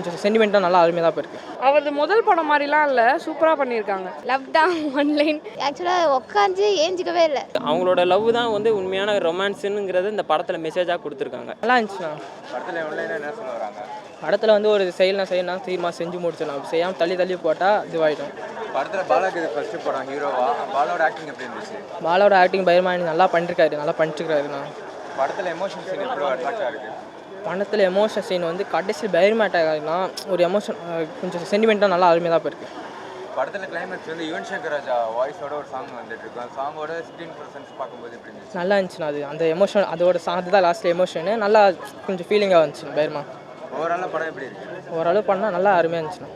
கொஞ்சம் சென்டிமெண்ட்டாக நல்லா அருமையாக தான் இருக்குது. அவரது முதல் படம் மாதிரிலாம் இல்லை, சூப்பராக பண்ணியிருக்காங்க. லவ் தான் ஒன்லைன். ஆக்சுவலாக உட்காந்து ஏஞ்சிக்கவே இல்லை. அவங்களோட லவ் தான் வந்து உண்மையான ரொமான்ஸுங்கிறது இந்த படத்தில் மெசேஜாக கொடுத்துருக்காங்க. நல்லா இருந்துச்சுண்ணா. படத்தில் ஒன்லைன் என்ன சொல்ல வராங்க? படத்தில் வந்து ஒரு செய்யலாம் சீக்கிரமாக செஞ்சு முடிச்சிடலாம். செய்யாமல் தள்ளி போட்டால் இதுவாகிடும். படத்தில் பாலாக்கு இது ஃபர்ஸ்ட் படம் ஹீரோவா, பாலாவோட ஆக்டிங் எப்படி இருந்துச்சு? பாலாவோட ஆக்டிங் பயமாக நல்லா பண்ணிருக்காரு, நல்லா பண்ணிட்டுருக்காருண்ணா. படத்தில் எமோஷன் சீன் எப்படி அட்ராக்டாக இருக்குது? படத்தில் எமோஷன் சீன் வந்து கடைசி பயமாட்டாங்கன்னா ஒரு எமோஷன் கொஞ்சம் சென்டிமெண்ட்டாக நல்லா அருமையாக தான் இருக்குது. படத்தில் கிளைமேக்ஸ் வந்து யுவன் சங்கர் ராஜா வாய்ஸோட ஒரு சாங் வந்துட்டு இருக்கு. அந்த சாங்கோட ஸ்க்ரீன் ப்ரெசன்ஸ் பார்க்கும்போது எப்படி இருந்துச்சு? நல்லா இருந்துச்சுண்ணா. அது அந்த எமோஷன் அதோட சாங் தான் லாஸ்ட்டில் எமோஷனு நல்லா கொஞ்சம் ஃபீலிங்காக வந்துச்சுண்ணா. பயமா ஓவராலாக படம் எப்படி இருக்கு? ஓரளவு பண்ணால் நல்லா அருமையாக இருந்துச்சுண்ணா.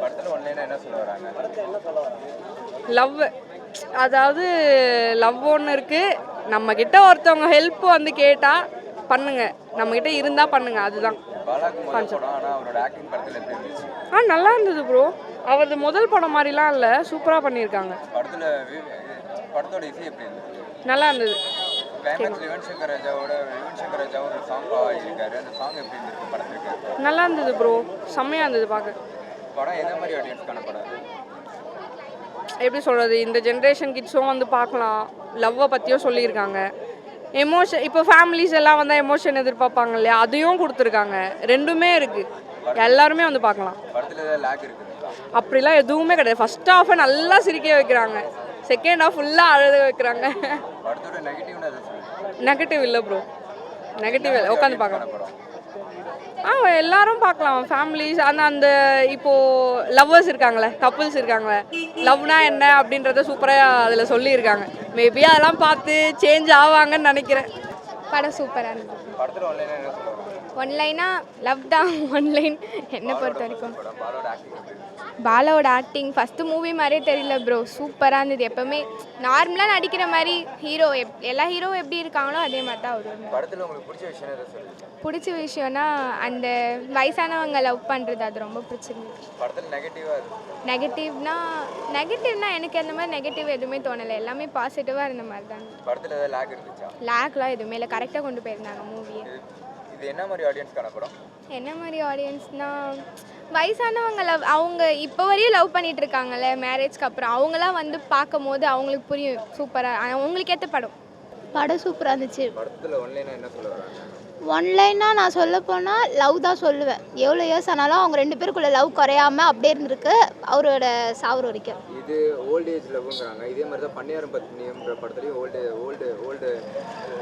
படத்தில் ஒன்லைன் என்ன சொல்ல வராங்க? லவ், அதாவது லவ் ஒன்று இருக்குது. நம்மக்கிட்ட ஒருத்தவங்க ஹெல்ப் வந்து கேட்டால் பண்ணுங்க, நம்மக்கிட்ட இருந்தால் பண்ணுங்க, அதுதான். பாலாக்கு முதல் படம், ஆனால் அவரோட ஆக்டிங் படத்தில் எப்படி இருந்துச்சு? நல்லா இருந்தது ப்ரோ. அவரது முதல் படம் மாதிரிலாம் இல்லை, சூப்பராக பண்ணியிருக்காங்க. படத்தோட இசை எப்படி இருந்துச்சு? நல்லா இருந்தது. கிளைமேக்ஸ் யுவன் சங்கர் ராஜா ஒரு சாங் இருக்காரு. அந்த சாங் எப்படி இருந்துச்சு படத்துக்கு? நல்லா இருந்தது ப்ரோ, செம்மையாக இருந்தது பார்க்க. படம் எந்த மாதிரி ஆடியன்ஸ்க்கான படம்? எப்படி சொல்கிறது, இந்த ஜென்ரேஷன் கிட்ஸும் வந்து பார்க்கலாம். லவ்வை பற்றியும் சொல்லியிருக்காங்க. எமோஷன், இப்போ ஃபேமிலிஸ் எல்லாம் வந்தால் எமோஷன் எதிர்பார்ப்பாங்க இல்லையா, அதையும் கொடுத்துருக்காங்க. ரெண்டுமே இருக்குது, எல்லாருமே வந்து பார்க்கலாம். படத்தில் ஏதாவது லேக் இருக்குது? அப்படிலாம் எதுவுமே கிடையாது. ஃபர்ஸ்ட் ஹாஃபை நல்லா சிரிக்க வைக்கிறாங்க, செகண்ட் ஹாஃப் ஃபுல்லாக அழுத வைக்கிறாங்க. படத்தோட நெகட்டிவ்னு அதை சொல்லுங்கள். நெகட்டிவ் இல்லை ப்ரோ, நெகட்டிவ் இல்லை, உட்காந்து பார்க்கலாம். எல்லாரும் பார்க்கலாம், ஃபேமிலிஸ். ஆனால் அந்த இப்போது லவ்வர்ஸ் இருக்காங்களே, கப்புள்ஸ் இருக்காங்களே, லவ்னா என்ன அப்படின்றத சூப்பராக அதில் சொல்லியிருக்காங்க. மேபி அதெல்லாம் பார்த்து சேஞ்ச் ஆவாங்கன்னு நினைக்கிறேன். படம் சூப்பராக இருந்தது. படத்தில் ஒன்லைன் என்ன சொல்லுவாங்க? ஒன்லைனா லவ் தான் ஒன்லைன் என்னை பொறுத்த வரைக்கும். பாலோட ஆக்டிங் எப்படி இருந்துச்சு? பாலாவோட ஆக்டிங் ஃபஸ்ட்டு மூவி மாதிரியே தெரியல ப்ரோ, சூப்பராக இருந்தது. எப்போவுமே நார்மலாக நடிக்கிற மாதிரி ஹீரோ எல்லா ஹீரோவும் எப்படி இருக்காங்களோ அதே மாதிரி தான் அவர். படத்தில் உங்களுக்கு பிடிச்ச விஷயம் எதை சொல்லுங்க? பிடிச்ச விஷயம்னா அந்த வயசானவங்க லவ் பண்ணுறது, அது ரொம்ப பிடிச்சிருந்துச்சு. படத்தில் நெகட்டிவாக இருக்குது? நெகட்டிவ்னா எனக்கு அந்த மாதிரி நெகட்டிவ் எதுவுமே தோணலை, எல்லாமே பாசிட்டிவாக இருந்த மாதிரி தான். படத்தில் ஏதாவது லேக் இருந்துச்சா? லேக்லாம் எதுவுமே இல்லை, கரெக்டாக கொண்டு போயிருந்தாங்க மூவியை. இது என்ன மாதிரி ஆடியன்ஸ்க்கான படம்? என்ன மாதிரி ஆடியன்ஸ்னால் வயசானவங்க அவங்க இப்போ வரையும் லவ் பண்ணிகிட்டு இருக்காங்கல்ல, மேரேஜ்க்கு அப்புறம் அவங்களாம் வந்து பார்க்கும் போது அவங்களுக்கு புரியும். சூப்பராக, அவங்களுக்கு ஏற்ற படம் சூப்பராக இருந்துச்சு. படத்தில் ஒன்லைனாக என்ன சொல்ல வராங்க? ஒன்லைனாக நான் சொல்ல போனால் லவ் தான் சொல்லுவேன். எவ்வளோ இயர்ஸ் ஆனாலும் அவங்க ரெண்டு பேருக்குள்ளே லவ் குறையாமல் அப்படியே இருந்திருக்கு அவரோட சாவர வரைக்கும். இது ஓல்டு ஏஜ் லவ்ங்கிறாங்க. இதே மாதிரி தான் பன்னியாரம் பத்னின்ற படத்துலேயும் ஓல்டு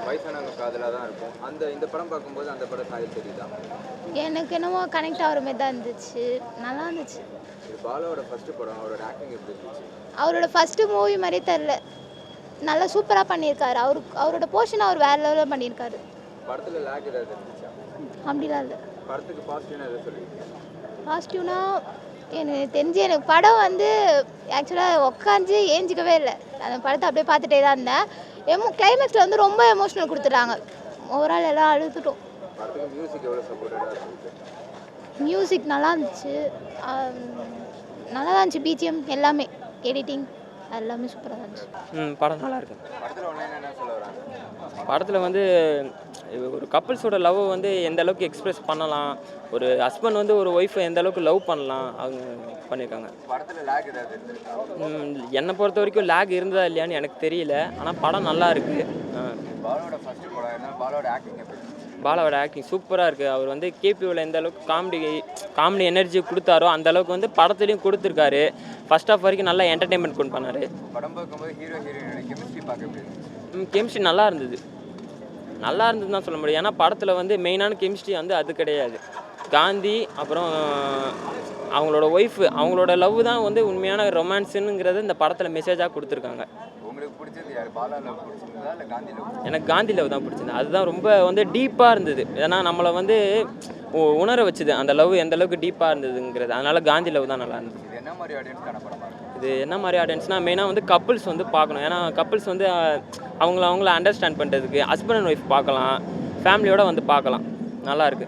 வயசானவங்க காதலாக தான் இருக்கும். இந்த படம் பார்க்கும்போது அந்த படம் சாயல் தெரியுதா? எனக்கு என்னமோ கனெக்ட் ஆகிற மாதிரி தான் இருந்துச்சு, நல்லா இருந்துச்சு. இது பாலாவோட ஃபஸ்ட்டு படம், அவரோட ஆக்டிங் எப்படி இருந்துச்சு? அவரோட ஃபஸ்ட்டு மூவி மாதிரியே தெரில, நல்லா சூப்பராக பண்ணியிருக்காரு. அவரோட போர்ஷன் அவர் வேறு லெவலில் பண்ணியிருக்காரு. படத்தில் லேக் ஏதாவது இருந்துச்சா? அப்படிலாம் இல்லை. படத்துக்கு பாசிட்டிவ்னா எதை சொல்லுவீங்க? பாசிட்டிவ்னா எனக்கு தெரிஞ்சு எனக்கு படம் வந்து ஆக்சுவலாக உட்காந்து ஏஞ்சிக்கவே இல்லை. அந்த படத்தை அப்படியே பார்த்துட்டே தான் இருந்தேன். கிளைமேக்ஸில் வந்து ரொம்ப எமோஷனல் கொடுத்துட்டாங்க. ஓவரால் எல்லாம் அழுதுட்டோம். படத்துக்கு மியூசிக் எவ்வளோ சப்போர்ட்டடாக இருந்துச்சு? மியூசிக் நல்லா இருந்துச்சு, நல்லா தான் இருந்துச்சு. பிஜிஎம் எல்லாமே, எடிட்டிங் எல்லாமே சூப்பராக தான் இருந்துச்சு. படம் நல்லா இருக்கு. படத்தில் ஒன்லைன் என்ன சொல்ல வராங்க? படத்தில் வந்து ஒரு கப்புள்ஸோட லவ் வந்து எந்த அளவுக்கு எக்ஸ்பிரஸ் பண்ணலாம், ஒரு ஹஸ்பண்ட் வந்து ஒரு ஒய்ஃபை எந்த அளவுக்கு லவ் பண்ணலாம், அவங்க பண்ணியிருக்காங்க. படத்தில் லேக் ஏதாவது இருந்துச்சா? என்னை பொறுத்த வரைக்கும் லேக் இருந்ததா இல்லையான்னு எனக்கு தெரியல, ஆனால் படம் நல்லா இருக்குது. பாலாவோட ஃபர்ஸ்ட் படம் என்ன? பாலாவோட ஆக்டிங் எப்படி இருந்துச்சு? பாலாவோட ஆக்டிங் சூப்பராக இருக்குது. அவர் வந்து கேபிஓவில் எந்த அளவுக்கு காமெடி எனர்ஜி கொடுத்தாரோ அந்த அளவுக்கு வந்து படத்துலையும் கொடுத்துருக்காரு. ஃபர்ஸ்ட் ஹாஃப் வரைக்கும் நல்லா என்டர்டெயின்மெண்ட் கொண்டு பண்ணார். படம் பார்க்கும்போது ஹீரோ ஹீரோயினோட கெமிஸ்ட்ரி பார்க்க எப்படி இருந்துச்சு? கெமிஸ்ட்ரி நல்லா இருந்ததுன்னு தான் சொல்ல முடியும். ஏன்னா படத்தில் வந்து மெயினான கெமிஸ்ட்ரி வந்து அது கிடையாது. காந்தி அப்புறம் அவங்களோட ஒய்ஃபு, அவங்களோட லவ் தான் வந்து உண்மையான ரொமான்ஸுங்கிறத இந்த படத்தில் மெசேஜாக கொடுத்துருக்காங்க. உங்களுக்கு பிடிச்சது யார்? பாலா லவ் பிடிச்சிருந்தா இல்லை காந்தி லவ்? எனக்கு காந்தி லவ் தான் பிடிச்சிருந்தது. அதுதான் ரொம்ப வந்து டீப்பாக இருந்தது. ஏன்னா நம்மளை வந்து உணர வச்சுது அந்த லவ் எந்த அளவுக்கு டீப்பாக இருந்ததுங்கிறது. அதனால் காந்தி லவ் தான் நல்லா இருந்தது. இது என்ன மாதிரி ஆடியன்ஸ்க்கான படமாக இருக்குது? இது என்ன மாதிரி ஆடியன்ஸ்னால் மெயினாக வந்து கப்புள்ஸ் வந்து பார்க்கணும். ஏன்னா கப்புள்ஸ் வந்து அவங்கள அண்டர்ஸ்டாண்ட் பண்ணுறதுக்கு ஹஸ்பண்ட் அண்ட் ஒய்ஃப் பார்க்கலாம், ஃபேமிலியோடு வந்து பார்க்கலாம். நல்லாயிருக்கு.